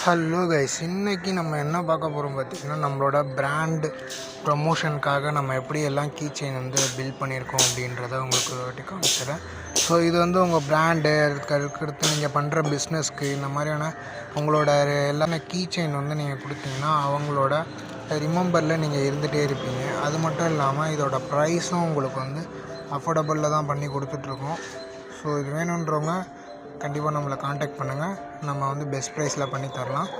Hello guys, இன்றைக்கி நம்ம என்ன பார்க்க போகிறோம் பார்த்திங்கன்னா, நம்மளோட பிராண்டு ப்ரமோஷனுக்காக நம்ம எப்படி எல்லாம் கீ செயின் வந்து பில்ட் பண்ணியிருக்கோம் அப்படின்றத உங்களுக்கு ஒரு வாட்டி காமிச்சிடுறேன். ஸோ இது வந்து உங்கள் பிராண்டு அதுக்கடுத்து நீங்கள் பண்ணுற பிஸ்னஸ்க்கு இந்த மாதிரியான உங்களோட எல்லாமே கீ செயின் வந்து நீங்கள் கொடுத்தீங்கன்னா அவங்களோட ரிமெம்பரில் நீங்கள் இருந்துகிட்டே இருப்பீங்க. அது மட்டும் இல்லாமல் இதோட ப்ரைஸும் உங்களுக்கு வந்து அஃபோர்டபுளில் தான் பண்ணி கொடுத்துட்ருக்கோம். ஸோ இது வேணுன்றவங்க கண்டிப்பாக நம்மளை காண்டாக்ட் பண்ணுங்கள். நம்ம வந்து பெஸ்ட் ப்ரைஸில் பண்ணி தரலாம்.